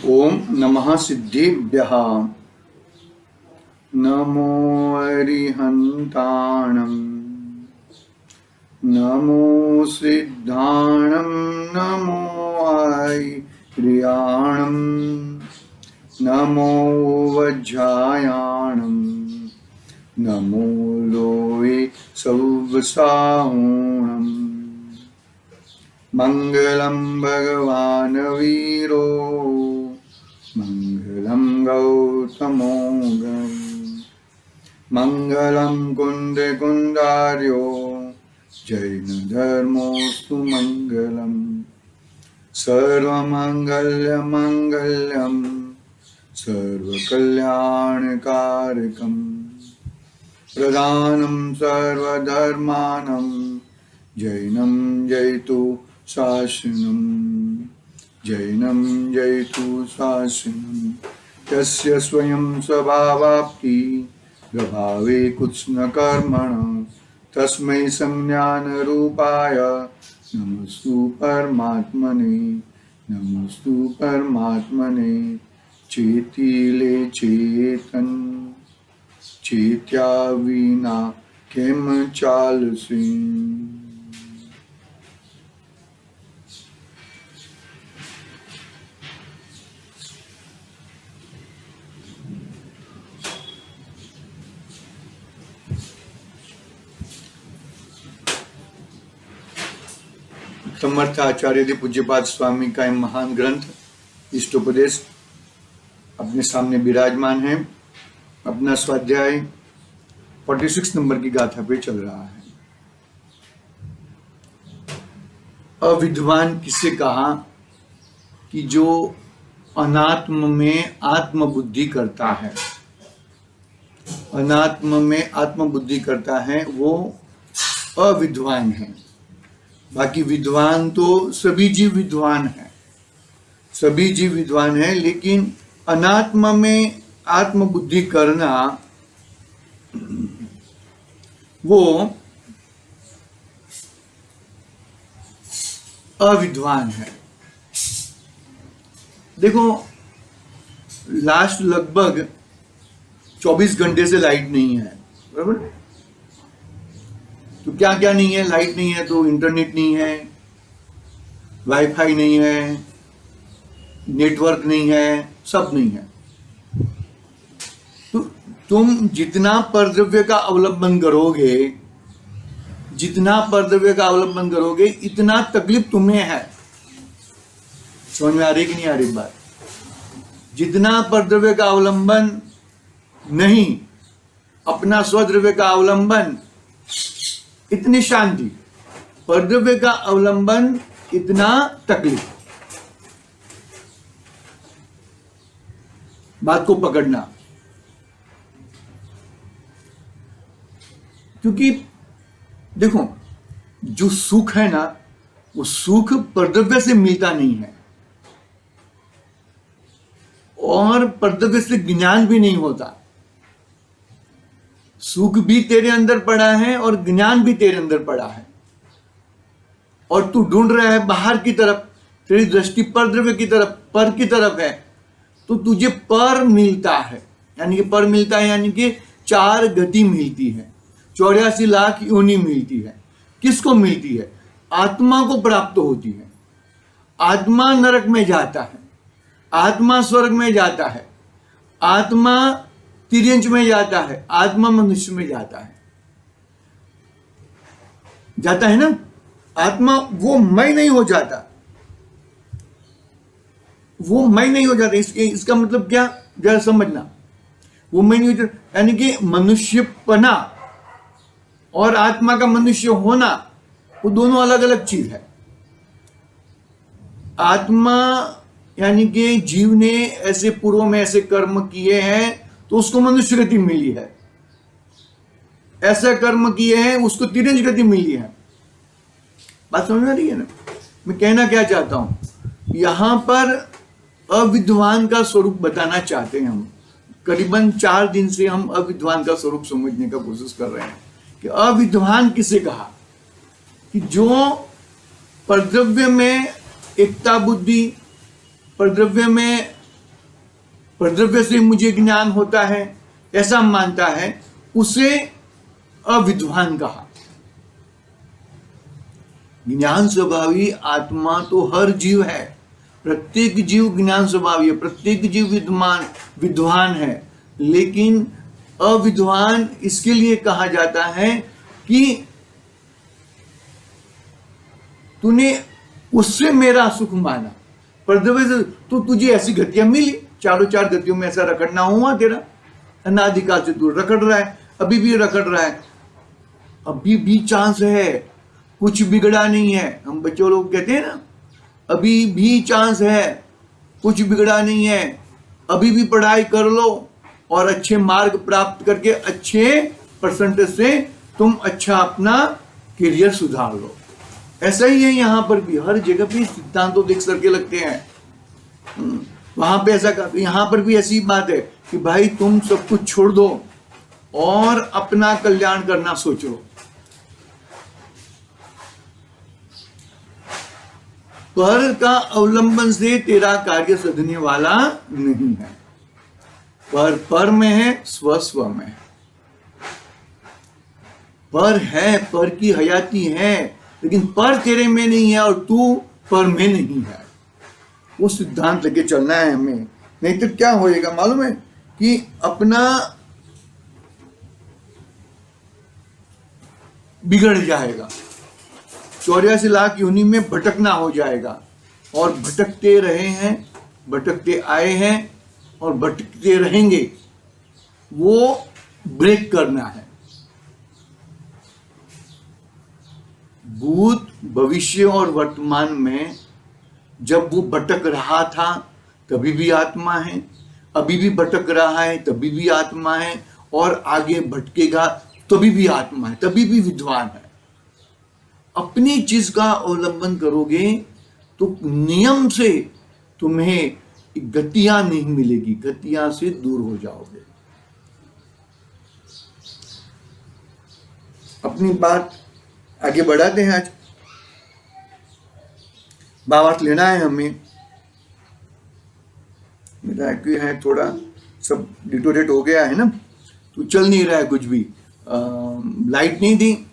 ओम नमः सिद्धिभ्यः। नमो अरिहन्ताणं, नमो सिद्धाणं, नमो ऐक्रियाणं, नमो वज्रायाणं, नमो लोये सौवसाहुणम्। मंगलं भगवान् वीरो, मंगलं गौतमो गं, मंगलं कुन्दकुन्दार्यो, जैनधर्मोऽस्तु मंगलम्। सर्वमङ्गलमङ्गल्यं सर्वकल्याणकारकं, प्रधानं सर्वधर्माणां, जैनं जयतु शासनं, जैनं जयतु शासनं। यस्य स्वयं स्वभावाप्ति प्रभावे कुत्स्नकर्मणः, तस्मै संज्ञानरूपाय नमस्तु परमात्मने, नमस्तु परमात्मने। चेतिले चेतन, चेत्या विना केम चालसी। समर्थ आचार्य पूज्यपाद स्वामी का महान ग्रंथ इष्टोपदेश अपने सामने विराजमान है। अपना स्वाध्याय 46 नंबर की गाथा पे चल रहा है। अविद्वान किसे कहा कि जो अनात्म में आत्मबुद्धि करता है, अनात्म में आत्मबुद्धि करता है वो अविद्वान है। बाकी विद्वान तो सभी जीव विद्वान है, सभी जीव विद्वान है, लेकिन अनात्म में आत्मबुद्धि करना वो अविद्वान है। देखो, लास्ट लगभग 24 घंटे से लाइट नहीं है, बराबर? तो क्या क्या नहीं है? लाइट नहीं है तो इंटरनेट नहीं है, वाईफाई नहीं है, नेटवर्क नहीं है, सब नहीं है। तो तुम जितना परद्रव्य का अवलंबन करोगे, जितना परद्रव्य का अवलंबन करोगे, इतना तकलीफ तुम्हें है। समझ में आ रही कि नहीं आ रही बात? जितना परद्रव्य का अवलंबन नहीं, अपना स्वद्रव्य का अवलंबन, इतनी शांति। परद्रव्य का अवलंबन, इतना तकलीफ। बात को पकड़ना, क्योंकि देखो, जो सुख है ना, वो सुख परद्रव्य से मिलता नहीं है, और परद्रव्य से ज्ञान भी नहीं होता। सुख भी तेरे अंदर पड़ा है और ज्ञान भी तेरे अंदर पड़ा है, और तू ढूंढ रहा है बाहर की तरफ। तेरी दृष्टि परद्रव्य की तरफ, पर की तरफ है, तो तुझे पर मिलता है। यानी कि पर मिलता है, यानी कि 4 गति मिलती है, 84 लाख योनि मिलती है। किसको मिलती है? आत्मा को प्राप्त होती है। आत्मा नरक में जाता है, आत्मा स्वर्ग में जाता है, आत्मा तिर्यंच में जाता है, आत्मा मनुष्य में जाता है, जाता है ना। आत्मा वो मैं नहीं हो जाता, वो मैं नहीं हो जाता। इसका मतलब क्या, जरा समझना। वो मैं नहीं हो जाता, यानी कि मनुष्यपना और आत्मा का मनुष्य होना, वो दोनों अलग अलग चीज है। आत्मा यानी कि जीव ने ऐसे पूर्व में ऐसे कर्म किए हैं तो उसको मनुष्य गति मिली है, ऐसा कर्म किए हैं उसको तिरंज गति मिली है। बात समझ में आ रही है ना? मैं कहना क्या चाहता हूं, यहां पर अविद्वान का स्वरूप बताना चाहते हैं हम। करीबन 4 दिन से हम अविद्वान का स्वरूप समझने का कोशिश कर रहे हैं कि अविद्वान किसे कहा, कि जो परद्रव्य में एकता बुद्धि, परद्रव्य में परद्रव्य से मुझे ज्ञान होता है ऐसा मानता है, उसे अविद्वान कहा। ज्ञान स्वभावी आत्मा तो हर जीव है, प्रत्येक जीव ज्ञान स्वभावी है, प्रत्येक जीव विद्वान है। लेकिन अविद्वान इसके लिए कहा जाता है कि तूने उससे मेरा सुख माना, परद्रव्य से तो तुझे ऐसी गतियां मिली, चारों चार गतियों में ऐसा रखड़ना हुआ तेरा, अनादिकाल से तू रखड़ रहा है, अभी भी रखड़ रहा है, अभी भी चांस है, कुछ बिगड़ा नहीं है। हम बच्चों लोग कहते हैं ना, अभी भी चांस है, कुछ बिगड़ा नहीं है, अभी भी पढ़ाई कर लो और अच्छे मार्क प्राप्त करके अच्छे परसेंटेज से तुम अच्छा अपना करियर सुधार लो। ऐसा ही है यहाँ पर भी, हर जगह पे सिद्धांत तो देख करके लगते हैं। वहां पे ऐसा, यहाँ पर भी ऐसी बात है कि भाई तुम सब कुछ छोड़ दो और अपना कल्याण करना सोचो। पर का अवलंबन से तेरा कार्य सधने वाला नहीं है। पर में है, स्व में है। पर है, पर की हयाती है, लेकिन पर तेरे में नहीं है और तू पर में नहीं है। वो सिद्धांत लेके चलना है हमें, नहीं तो क्या होएगा मालूम है कि अपना बिगड़ जाएगा, 84 लाख योनि में भटकना हो जाएगा। और भटकते रहे हैं, भटकते आए हैं और भटकते रहेंगे, वो ब्रेक करना है। भूत, भविष्य और वर्तमान में जब वो भटक रहा था तभी भी आत्मा है, अभी भी भटक रहा है तभी भी आत्मा है, और आगे भटकेगा तभी भी आत्मा है, तभी भी विद्वान है। अपनी चीज का अवलंबन करोगे तो नियम से तुम्हें गतियां नहीं मिलेगी, गतियां से दूर हो जाओगे। अपनी बात आगे बढ़ाते हैं। आज भावार्थ लेना है हमें। मेरा एक्चुअली है थोड़ा सब डिटोरेट हो गया है ना, तो चल नहीं रहा है कुछ भी, लाइट नहीं थी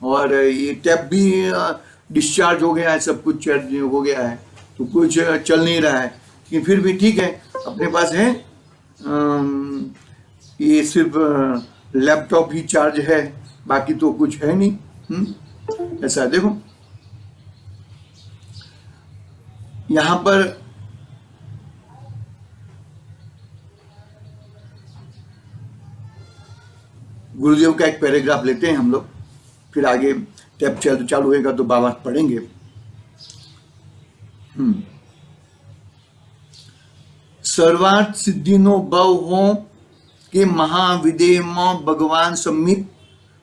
और ये टैप भी डिस्चार्ज हो गया है, सब कुछ चार्ज हो गया है, तो कुछ चल नहीं रहा है। लेकिन फिर भी ठीक है, अपने पास है, ये सिर्फ लैपटॉप ही चार्ज है, बाकी तो कुछ है नहीं। ऐसा देखो, यहां पर गुरुदेव का एक पैराग्राफ लेते हैं हम लोग, फिर आगे टैप चालू होएगा तो भावार्थ पढ़ेंगे। सर्वार्थ सिद्धिनो बव हो के महाविदेह म भगवान समीप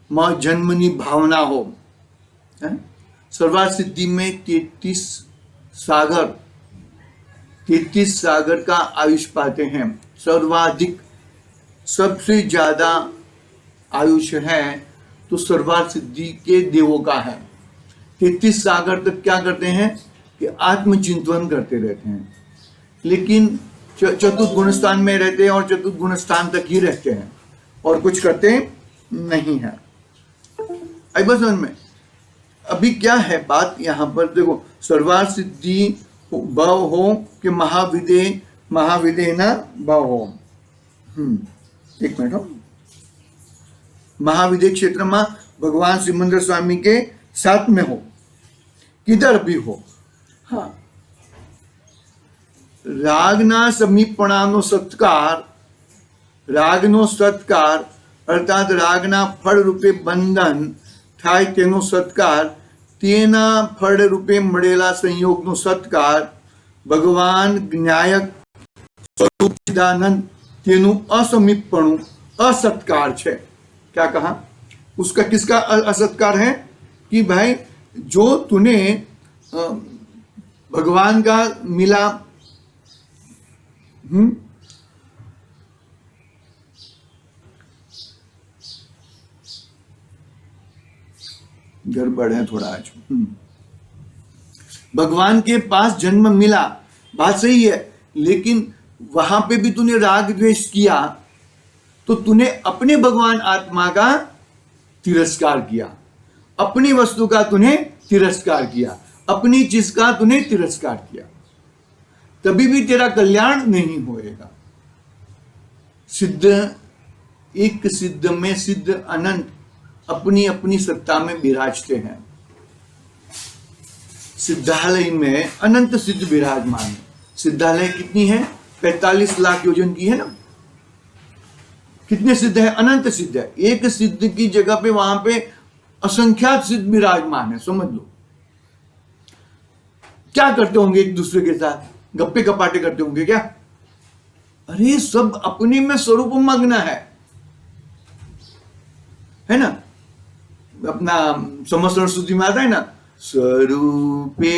म जन्मनी भावना हो। सर्वार्थ सिद्धि में 33 सागर का आयुष पाते हैं। सर्वाधिक, सबसे ज्यादा आयुष है तो सर्वार्थ सिद्धि के देवों का है। 33 सागर तक क्या करते हैं कि आत्मचिंतन करते रहते हैं, लेकिन चतुर्थ गुण स्थान में रहते हैं और चतुर्थ गुण स्थान तक ही रहते हैं और कुछ करते नहीं है। आई बस में अभी क्या है बात यहां पर देखो, सर्वार्थ सिद्धि भव हो कि महाविदेह ना भव हो। एक मिनट हो, महाविदेह क्षेत्र में भगवान सिमंदर स्वामी के साथ में हो, किधर भी हो। हाँ, रागना समीपणानो सत्कार, रागनो सत्कार अर्थात रागना फल रूपे बंधन थाय तेनो सत्कार, तेना फल रूपे મળેલા સંયોગનો સત્કાર, ભગવાન જ્ઞાયક સ્વરૂપ चिदानंद તેનું असमीपणु असत्कार છે। क्या कहा उसका, किसका असत्कार है कि भाई जो तूने भगवान का मिला, गड़बड़ है थोड़ा आज। भगवान के पास जन्म मिला, बात सही है, लेकिन वहां पे भी तूने राग द्वेष किया तो तूने अपने भगवान आत्मा का तिरस्कार किया, अपनी वस्तु का तूने तिरस्कार किया, अपनी चीज का तूने तिरस्कार किया, तभी भी तेरा कल्याण नहीं होएगा। सिद्ध, एक सिद्ध में सिद्ध अनंत अपनी अपनी सत्ता में विराजते हैं। सिद्धालय में अनंत सिद्ध विराजमान है। सिद्धालय कितनी है? 45 लाख योजन की है ना। कितने सिद्ध है? अनंत सिद्ध है। एक सिद्ध की जगह पे वहां पे असंख्यात सिद्ध विराजमान है, समझ लो। क्या करते होंगे एक दूसरे के साथ? गप्पे गपाटे करते होंगे क्या? अरे सब अपने में स्वरूप मग्न है ना। अपना समस्त सरस्वती में आता है ना, स्वरूपे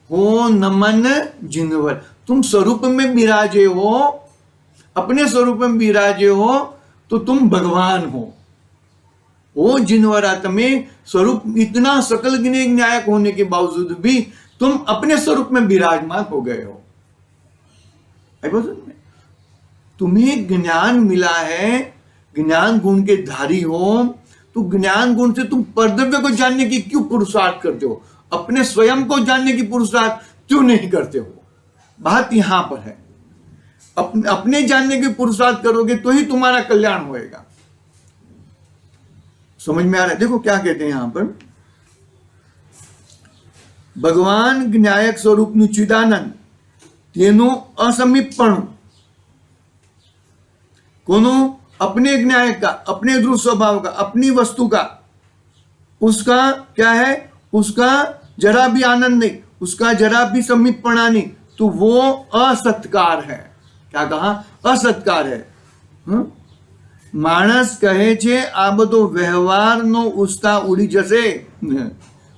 हो नमन जिनवर। तुम स्वरूप में विराजे हो, अपने स्वरूप में विराजे हो तो तुम भगवान हो। वो जिनवरात में स्वरूप इतना सकल गिने न्यायक होने के बावजूद भी तुम अपने स्वरूप में विराजमान हो गए हो। तुम्हें ज्ञान मिला है, ज्ञान गुण के धारी हो, तो ज्ञान गुण से तुम परद्रव्य को जानने की क्यों पुरुषार्थ करते हो? अपने स्वयं को जानने की पुरुषार्थ क्यों नहीं करते हो? बात यहां पर है। अपने जानने की पुरुषार्थ करोगे तो ही तुम्हारा कल्याण होएगा। समझ में आ रहा है? देखो क्या कहते हैं यहां पर, भगवान ज्ञायक स्वरूप चिदानंद तेनो असमीपण कोनो अपने ज्ञायक का, अपने ध्रुव स्वभाव का, अपनी वस्तु का, उसका क्या है? उसका जरा भी आनंद नहीं, उसका जरा भी समीपणा नहीं, तो वो असत्कार है। क्या कहा? असत्कार है। मानस कहे छे आ बधो व्यवहार नो उस्ता उड़ी जसे।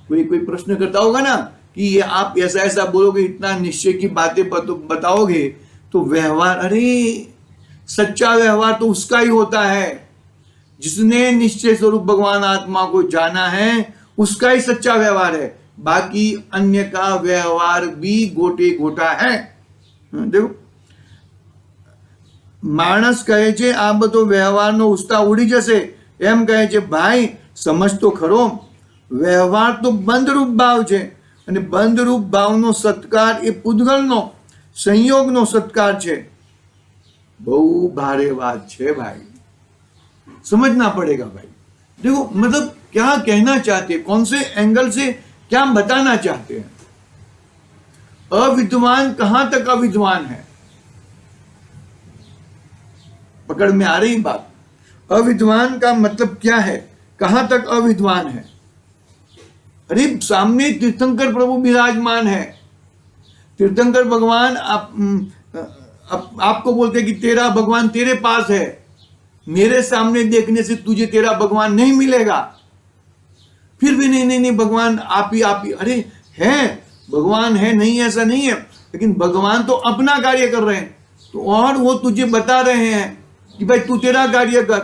कोई प्रश्न करता होगा ना कि ये आप ऐसा ऐसा बोलोगे, इतना निश्चय की बातें बताओगे तो व्यवहार, अरे सच्चा व्यवहार तो उसका ही होता है जिसने निश्चय स्वरूप भगवान आत्मा को जाना है, उसका ही सच्चा व्यवहार है। बाकी अन्य का व्यवहार भी गोटे गोटा है। देखो, मानस कहे छे आ बधो व्यवहारनो उस्ता उड़ी जसे, एम कहे छे भाई समझ तो खरो, व्यवहार तो बंध रूप भाव छे અને બંધ રૂપ ભાવનો સત્કાર એ પૂતગલનો સંયોગનો સત્કાર છે। बहु भारे बात छे भाई, समझना पड़ेगा भाई। देखो मतलब क्या कहना चाहते हैं, कौन से एंगल से क्या बताना चाहते हैं। अविद्वान कहां तक अविद्वान है? पकड़ में आ रही बात? अविद्वान का मतलब क्या है? कहां तक अविद्वान है? अरे सामने तीर्थंकर प्रभु विराजमान है। तीर्थंकर भगवान आपको बोलते कि तेरा भगवान तेरे पास है, मेरे सामने देखने से तुझे तेरा भगवान नहीं मिलेगा। फिर भी नहीं भगवान आप ही। अरे है भगवान है, नहीं ऐसा नहीं है, लेकिन भगवान तो अपना कार्य कर रहे हैं, तो और वो तुझे बता रहे हैं कि भाई तू तेरा कार्य कर।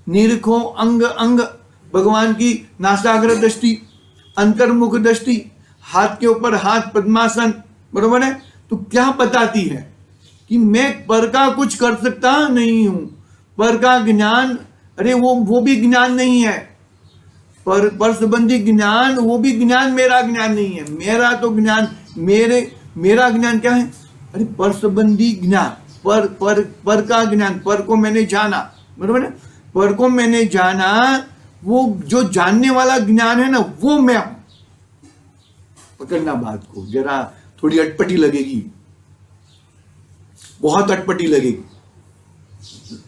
निरखो अंग अंग भगवान की नासाग्र दृष्टि, अंतर्मुख दृष्टि, हाथ के ऊपर हाथ, पद्मासन, बरोबर है। तो क्या बताती है कि मैं पर का कुछ कर सकता नहीं हूं। पर का ज्ञान, अरे वो भी ज्ञान नहीं है। पर संबंधी ज्ञान, वो भी ज्ञान मेरा ज्ञान नहीं है। मेरा तो ज्ञान, मेरा ज्ञान क्या है? अरे पर संबंधी ज्ञान, पर का ज्ञान, पर को मैंने जाना, बरोबर है। पर को मैंने जाना, वो जो जानने वाला ज्ञान है ना, वो मैं हूं। पकड़ना बात को, जरा थोड़ी अटपटी लगेगी, बहुत अटपटी लगेगी।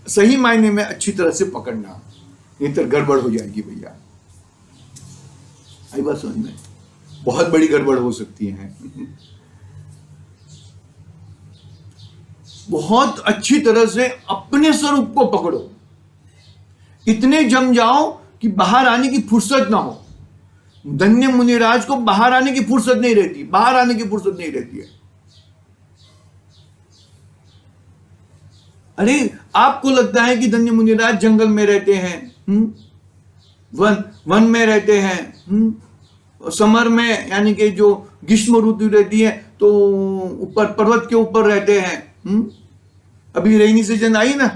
सही मायने में अच्छी तरह से पकड़ना, नहीं तो गड़बड़ हो जाएगी भैया। आई बात समझ में? बहुत बड़ी गड़बड़ हो सकती है। बहुत अच्छी तरह से अपने स्वरूप को पकड़ो, इतने जम जाओ कि बाहर आने की फुर्सत ना हो। धन्य मुनिराज को बाहर आने की फुर्सत नहीं रहती, बाहर आने की फुर्सत नहीं रहती है। अरे आपको लगता है कि धन्य मुनिराज जंगल में रहते हैं, वन में रहते हैं, समर में यानी कि जो ग्रीष्म ऋतु रहती है तो ऊपर पर्वत के ऊपर रहते हैं। अभी रेनी सीजन आई ना,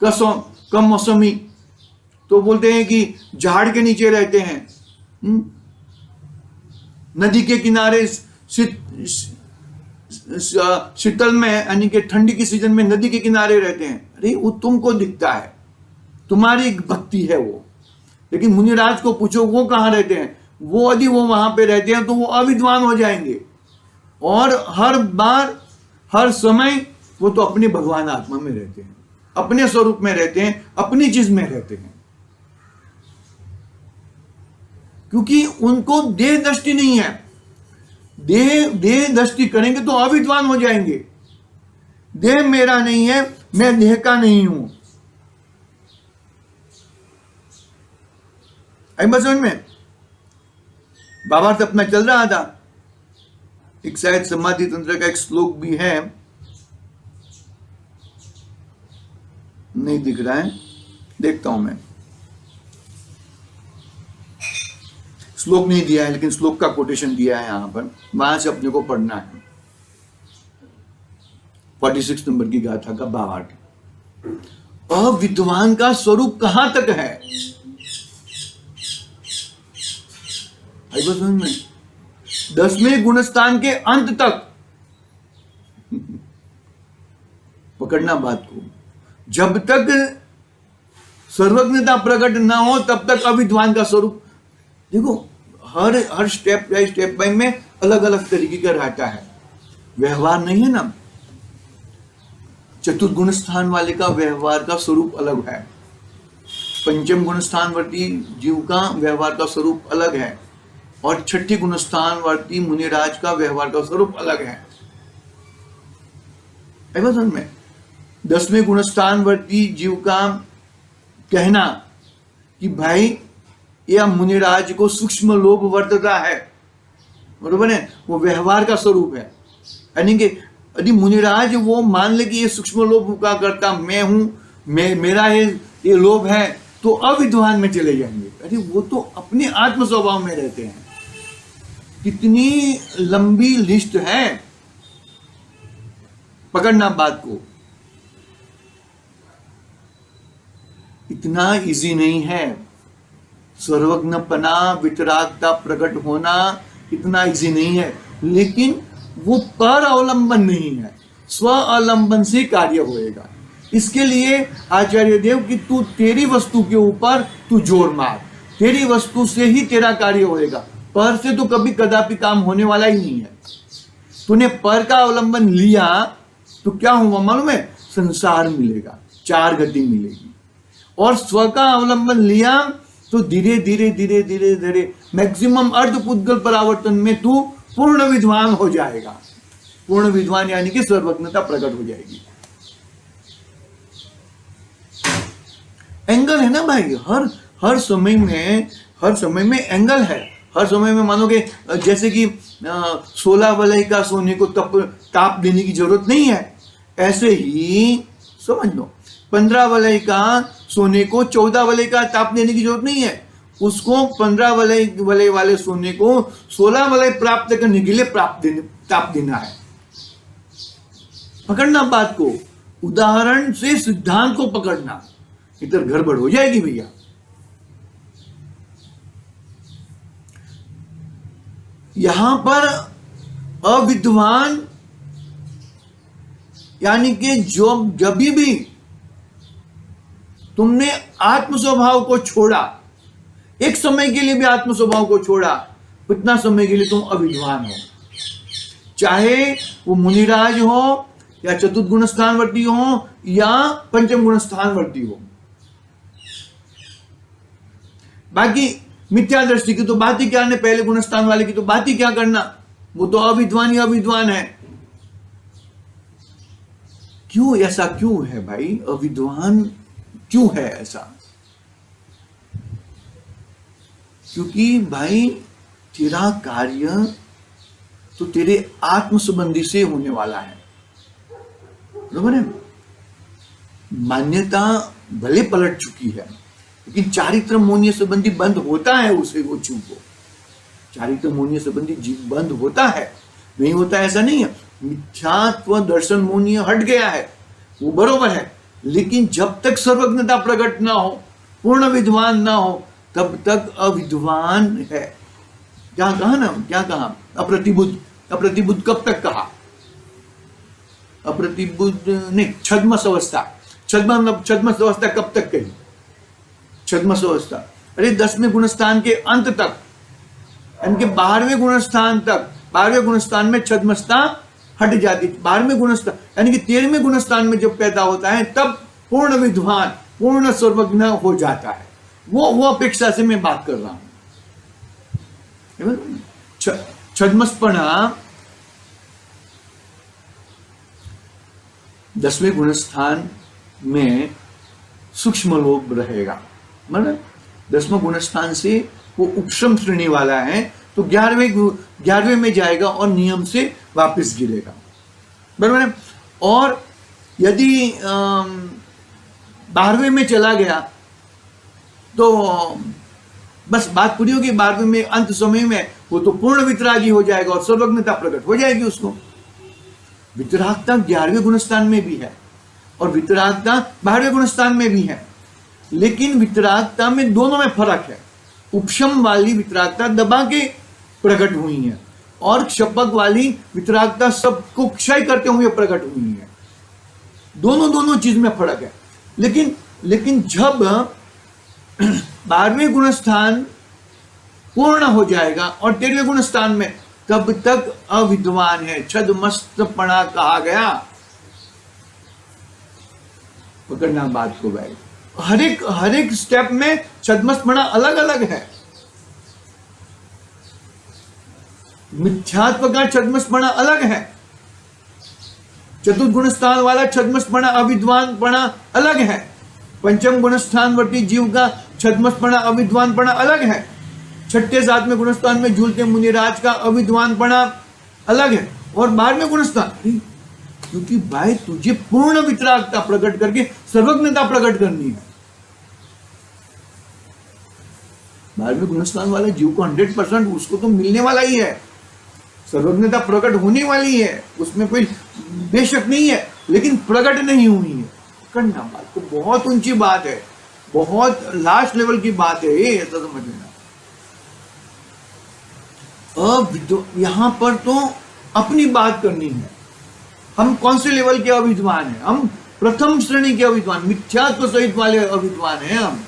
कम मौसमी, तो बोलते हैं कि झाड़ के नीचे रहते हैं। नदी के किनारे शीतल में यानी कि ठंडी की सीजन में नदी के किनारे रहते हैं। अरे वो तुमको दिखता है, तुम्हारी भक्ति है वो, लेकिन मुनिराज को पूछो वो कहाँ रहते हैं। वो यदि वो वहां पे रहते हैं तो वो अविद्वान हो जाएंगे, और हर बार हर समय वो तो अपने भगवान आत्मा में रहते हैं, अपने स्वरूप में रहते हैं, अपनी चीज में रहते हैं, क्योंकि उनको देह दृष्टि नहीं है। देह दृष्टि करेंगे तो अविद्वान हो जाएंगे। देह मेरा नहीं है, मैं देह का नहीं हूं। आई बात समझ में? भावार्थ अपना चल रहा था। एक शायद समाधि तंत्र का एक श्लोक भी है, नहीं दिख रहा है, देखता हूं मैं। श्लोक नहीं दिया है, लेकिन श्लोक का कोटेशन दिया है यहां पर, वहां से अपने को पढ़ना है। 46 नंबर की गाथा का भावार्थ। अविद्वान का स्वरूप कहां तक है? में 10वें गुणस्थान के अंत तक पकड़ना बात को। जब तक सर्वज्ञता प्रकट ना हो तब तक अविद्वान का स्वरूप। देखो हर स्टेप बाय में अलग अलग तरीके का रहता है, व्यवहार नहीं है ना। चतुर्गुण स्थान वाले का व्यवहार का स्वरूप अलग है, पंचम गुण स्थानवर्ती जीव का व्यवहार का स्वरूप अलग है, और छठी गुणस्थानवर्ती मुनिराज का व्यवहार का स्वरूप अलग है। समझ में? 10वें गुणस्थानवर्ती जीव का कहना कि भाई यह मुनिराज को सूक्ष्म लोभ वर्तता है, बरोबर है, वो व्यवहार का स्वरूप है। यानी कि यदि मुनिराज वो मान ले कि ये सूक्ष्म लोभ का करता मैं हूं, मेरा ये लोभ है, तो अविद्वान में चले जाएंगे। अरे वो तो अपने आत्म स्वभाव में रहते हैं। कितनी लंबी लिस्ट है, पकड़ना बात को। इतना इजी नहीं है। सर्वज्ञपना, वितरागता प्रकट होना इतना इजी नहीं है, लेकिन वो पर अवलंबन नहीं है, स्व अवलंबन से कार्य होएगा। इसके लिए आचार्य देव कि तू तेरी वस्तु के ऊपर तू जोर मार, तेरी वस्तु से ही तेरा कार्य होएगा। पर से तो कभी कदापि काम होने वाला ही नहीं है। तूने पर का अवलंबन लिया तो क्या हुआ मालूम है? संसार मिलेगा, 4 गति मिलेगी। और स्व का अवलंबन लिया तो धीरे धीरे धीरे धीरे धीरे मैक्सिमम अर्ध पुद्गल परावर्तन में तू पूर्ण विद्वान हो जाएगा। पूर्ण विद्वान यानी कि सर्वज्ञता प्रकट हो जाएगी। एंगल है ना भाई, हर समय में एंगल है। हर समय में मानोगे जैसे कि 16 वलय का सोने को ताप देने की जरूरत नहीं है, ऐसे ही समझ लो 15 वलय का सोने को 14 वलय का ताप देने की जरूरत नहीं है। उसको 15 वलय वाले सोने को 16 वलय प्राप्त करने के लिए ताप देना है। पकड़ना बात को, उदाहरण से सिद्धांत को पकड़ना, इधर गड़बड़ हो जाएगी भैया। यहां पर अविद्वान यानी कि जब भी तुमने आत्म स्वभाव को छोड़ा, एक समय के लिए भी आत्म स्वभाव को छोड़ा, उतना समय के लिए तुम अविद्वान हो। चाहे वो मुनिराज हो या चतुर्गुण स्थानवर्ती हो या पंचम गुण स्थानवर्ती हो। बाकी मिथ्या दृष्टि की तो बात ही क्या है, पहले गुणस्थान वाले की तो बात ही क्या करना, वो तो अविद्वान ही अविद्वान है। क्यों ऐसा क्यों है भाई? अविद्वान क्यों है ऐसा? क्योंकि भाई तेरा कार्य तो तेरे आत्म संबंधी से होने वाला है, बरोबर है। मान्यता भले पलट चुकी है, लेकिन चारित्र मोनीय संबंधी बंद होता है उसे, वो चूक को। चारित्र मोहनीय संबंधी जीव बंद होता है, नहीं होता ऐसा नहीं है। मिथ्यात्व दर्शन मोहनीय हट गया है, वो बरोबर है, लेकिन जब तक सर्वज्ञता प्रकट ना हो, पूर्ण विद्वान ना हो, तब तक अविद्वान है। क्या कहा ना, क्या कहा? अप्रतिबुद्ध। अप्रतिबुद्ध कब तक कहा? अप्रतिबुद्ध नहीं, छद्मस अवस्था। छद्मस अवस्था कब तक कही? छद्मस अवस्था, अरे 10वें गुणस्थान के अंत तक, यानी कि 12वें गुणस्थान तक। 12वें गुणस्थान में छद्मस्ता हट जाती, 12वें गुणस्थान यानी कि 13वें गुणस्थान में जब पैदा होता है तब पूर्ण विद्वान, पूर्ण सर्वज्ञ हो जाता है। वो अपेक्षा से मैं बात कर रहा हूं। छद्मस्पणा 10वें गुणस्थान में सूक्ष्म लोभ रहेगा, मतलब 10वां गुणस्थान से वो उपशम श्रेणी वाला है, तो 11वें में जाएगा और नियम से वापस गिरेगा, बराबर है। और यदि 12वें में चला गया तो बस बात पूरी होगी। 12वें में अंत समय में वो तो पूर्ण वितरागी हो जाएगा और सर्वज्ञता प्रकट हो जाएगी उसको। वितरागता 11वें गुणस्थान में भी है और वितरागता 12वें गुणस्थान में भी है, लेकिन वितरागता में दोनों में फर्क है। उपशम वाली वितरागता दबा के प्रकट हुई है और क्षपक वाली वितरागता सबको क्षय करते हुए प्रकट हुई है। दोनों चीज में फर्क है। लेकिन जब 12वें गुणस्थान पूर्ण हो जाएगा और 13वें गुणस्थान में, तब तक अविद्वान है। छद्मस्तपणा कहा गया। पकड़ना बात को भाई, हर एक स्टेप में छद्मस्तपणा अलग अलग है। मिथ्यात्व का छद्मस्तपणा अलग है, चतुर्थ गुणस्थान वाला छद्मस्तपणा अविद्वानपणा अलग है, पंचम गुणस्थान वर्ती जीव का छद्मस्तपणा अविद्वानपणा अलग है, 6ठे 7वें गुणस्थान में झूलते मुनिराज का अविद्वानपणा अलग है, और 12वें गुणस्थान, क्योंकि भाई तुझे पूर्ण वितरागता प्रकट करके सर्वज्ञता प्रकट करनी है। 12वें गुणस्थान वाले जीव को 100% उसको तो मिलने वाला ही है, सर्वज्ञता प्रकट होने वाली है, उसमें कोई बेशक नहीं है, लेकिन प्रकट नहीं हुई है। करना बात तो बहुत ऊंची बात है, बहुत लास्ट लेवल की बात है ये, ऐसा समझ लेना। यहां पर तो अपनी बात करनी है। हम कौन से लेवल के अविद्वान हैं? हम प्रथम श्रेणी के अविद्वान, मिथ्यात्व सहित वाले अविद्वान हैं हम।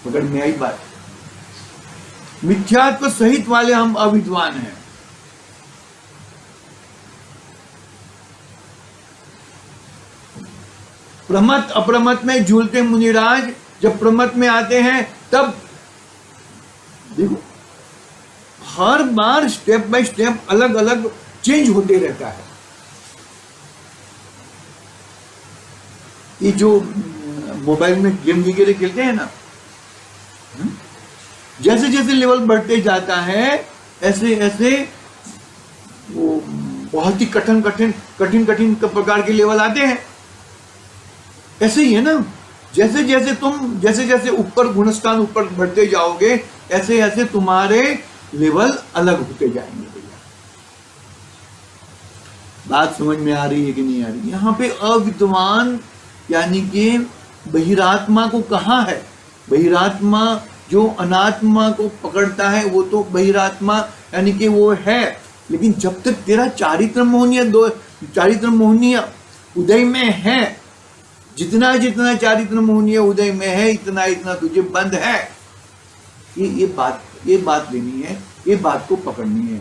पकड़ में आई बात? मिथ्यात्व सहित वाले हम अविद्वान हैं। प्रमत अप्रमत में झूलते मुनिराज जब प्रमत में आते हैं, तब देखो हर बार स्टेप बाय स्टेप अलग अलग चेंज होते रहता है। ये जो मोबाइल में गेम वगैरह खेलते हैं ना, जैसे जैसे लेवल बढ़ते जाता है, ऐसे ऐसे वो बहुत ही कठिन प्रकार के लेवल आते हैं। ऐसे ही है ना, जैसे जैसे ऊपर गुणस्थान ऊपर बढ़ते जाओगे, ऐसे ऐसे तुम्हारे लेवल अलग होते जाएंगे। भैया बात समझ में आ रही है कि नहीं आ रही? यहाँ पे अविद्वान यानी कि बहिरात्मा को कहा है। बहिरात्मा जो अनात्मा को पकड़ता है वो तो बहिरात्मा यानी कि वो है, लेकिन जब तक तेरा चारित्र मोहनीय उदय में है, जितना चारित्र मोहनीय उदय में है, इतना तुझे बंद है। ये बात लेनी है, ये बात को पकड़नी है।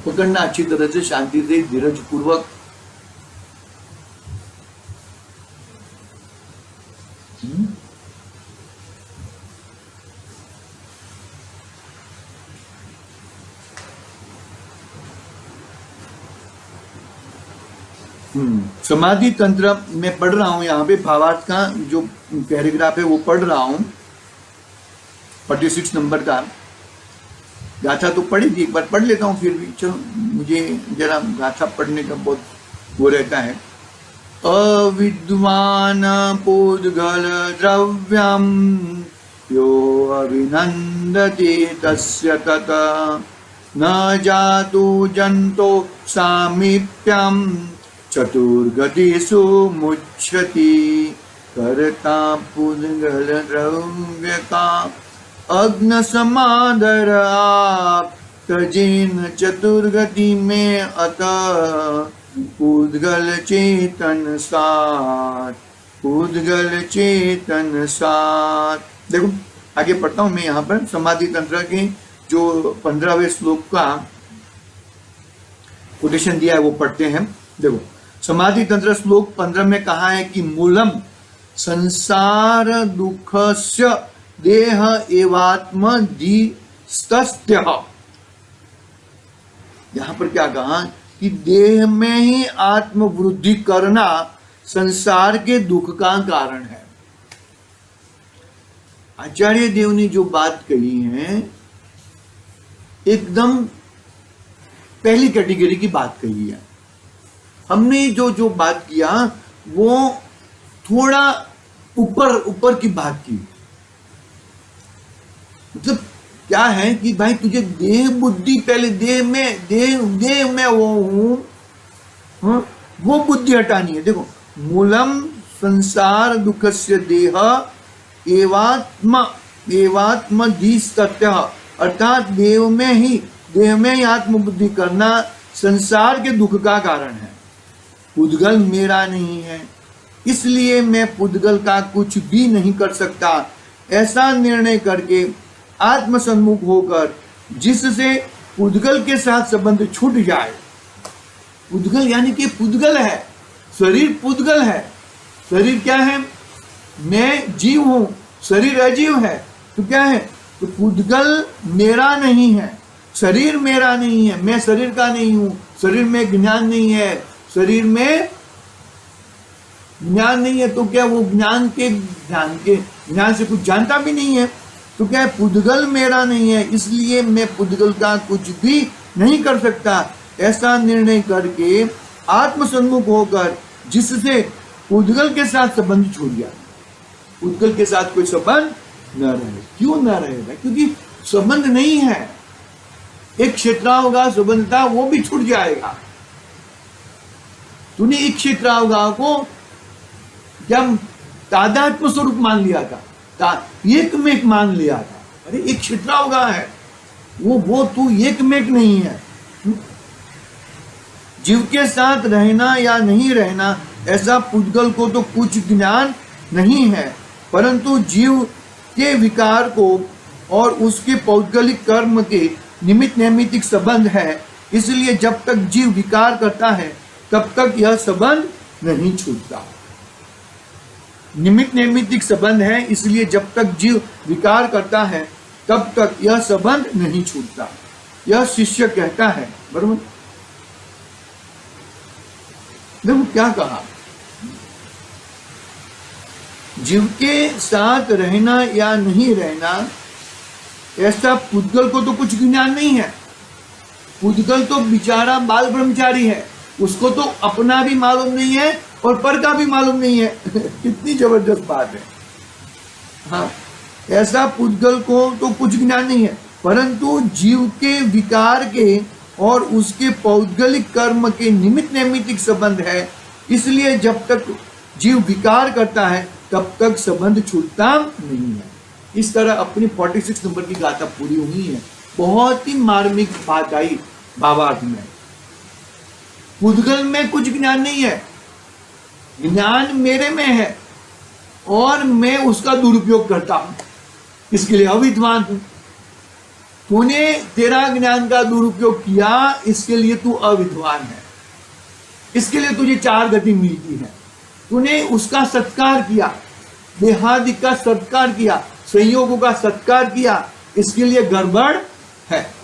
पकड़ना अच्छी तरह से, शांति से, धीरज पूर्वक। समाधि तंत्र में पढ़ रहा हूं, यहाँ पे भावार्थ का जो पैराग्राफ है वो पढ़ रहा हूं, 46 नंबर का। गाथा तो पढ़ी थी, एक बार पढ़ लेता हूँ फिर भी, चलो मुझे जरा गाथा पढ़ने का बहुत वो रहता है। अविद्वान पूद्गल द्रव्यम यो अभिनंदते तस्य तथा न जातु जंतो सामीप्यम चतुर्गतिषु मुच्यति कर्ता पूद्गल द्रव्य का अग्न समादर आप तजेन चतुर्गति में अतः पूद्गल चेतन साथ, पूद्गल चेतन साथ। देखो आगे पढ़ता हूं मैं यहाँ पर समाधि तंत्र के जो 15वें श्लोक का कोटेशन दिया है वो पढ़ते हैं। देखो समाधि तंत्र श्लोक 15 में कहा है कि मूलम संसार दुखस्य देह एवात्म दीस्तस्य। यहां पर क्या कहा कि देह में ही आत्मवृद्धि करना संसार के दुख का कारण है। आचार्य देव ने जो बात कही है एकदम पहली कैटेगरी की बात कही है। हमने जो बात किया वो थोड़ा ऊपर की बात की। मतलब क्या है कि भाई तुझे देह बुद्धि, पहले देह में वो हूं, वो बुद्धि हटानी है। देखो मूलम संसार दुखस्य देह एवात्म दीस्तस्य, अर्थात देह में ही आत्मबुद्धि करना संसार के दुख का कारण है। पुद्गल मेरा नहीं है, इसलिए मैं पुद्गल का कुछ भी नहीं कर सकता, ऐसा निर्णय करके आत्मसन्मुख होकर जिससे पुद्गल के साथ संबंध छूट जाए। पुद्गल यानी कि पुद्गल है, शरीर पुद्गल है। शरीर क्या है? मैं जीव हूं, शरीर अजीव है। तो क्या है? तो पुद्गल मेरा नहीं है, शरीर मेरा नहीं है, मैं शरीर का नहीं हूं, शरीर में ज्ञान नहीं है, शरीर में ज्ञान नहीं है। तो क्या वो ज्ञान से कुछ जानता भी नहीं है। तो क्या है? पुद्गल मेरा नहीं है, इसलिए मैं पुद्गल का कुछ भी नहीं कर सकता, ऐसा निर्णय करके आत्मसन्मुख होकर जिससे पुद्गल के साथ संबंध छूट जाए। पुद्गल के साथ कोई संबंध न रहे। क्यों न रहेगा? क्योंकि संबंध नहीं है। एक क्षेत्रावगाह संबंध था, वो भी छूट जाएगा। तूने एक क्षेत्रावगाह को जब तादात्म्य स्वरूप मान लिया था, एक में मान लिया था। अरे एक क्षेत्रावगाह है, वो तू एक में नहीं है। जीव के साथ रहना या नहीं रहना, ऐसा पुद्गल को तो कुछ ज्ञान नहीं है, परंतु जीव के विकार को और उसके पौद्गलिक कर्म के निमित्त नैमित्तिक संबंध है। इसलिए जब तक जीव विकार करता है तब तक यह संबंध नहीं छूटता। निमित्त नैमित्तिक संबंध है, इसलिए जब तक जीव विकार करता है तब तक यह संबंध नहीं छूटता। यह शिष्य कहता है। बराबर? देखो क्या कहा, जीव के साथ रहना या नहीं रहना, ऐसा पुद्गल को तो कुछ ज्ञान नहीं है। पुद्गल तो बेचारा बाल ब्रह्मचारी है, उसको तो अपना भी मालूम नहीं है और पर का भी मालूम नहीं है। कितनी जबरदस्त बात है। हाँ, ऐसा पुद्गल को तो कुछ ज्ञान नहीं है, परंतु जीव के विकार के और उसके पौद्गलिक कर्म के निमित्त नैमित्तिक संबंध है। इसलिए जब तक जीव विकार करता है तब तक संबंध छूटता नहीं है। इस तरह अपनी 46 नंबर की गाथा पूरी हुई है। बहुत ही मार्मिक बात आई भावार्थ में। पुद्गल में कुछ ज्ञान नहीं है, ज्ञान मेरे में है और मैं उसका दुरुपयोग करता हूं, इसके लिए अविद्वान हूं। तूने तेरा ज्ञान का दुरुपयोग किया, इसके लिए तू अविद्वान है। इसके लिए तुझे 4 गति मिलती है। तूने उसका सत्कार किया, देहादिक का सत्कार किया, संयोगों का सत्कार किया, इसके लिए गड़बड़ है।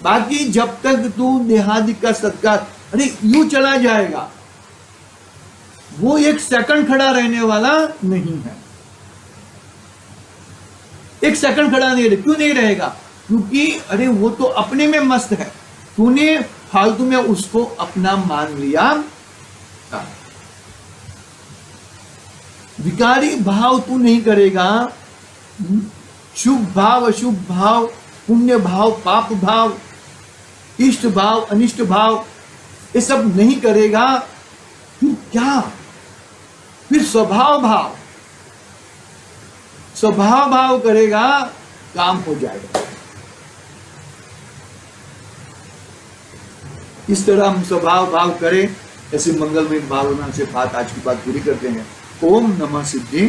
बाकी जब तक तू देहादिक का सत्कार, अरे यूं चला जाएगा, वो 1 सेकंड खड़ा रहने वाला नहीं है। 1 सेकंड खड़ा नहीं रहे। क्यों नहीं रहेगा? क्योंकि अरे वो तो अपने में मस्त है, तूने फालतू में उसको अपना मान लिया था। विकारी भाव तू नहीं करेगा, शुभ भाव अशुभ भाव, पुण्य भाव पाप भाव, इष्ट भाव अनिष्ट भाव, ये सब नहीं करेगा, फिर क्या, फिर स्वभाव भाव, स्वभाव भाव करेगा, काम हो जाएगा। इस तरह हम स्वभाव भाव करें, ऐसे मंगलमय भावना से बात आज की बात पूरी करते हैं। ओम नमः सिद्धि।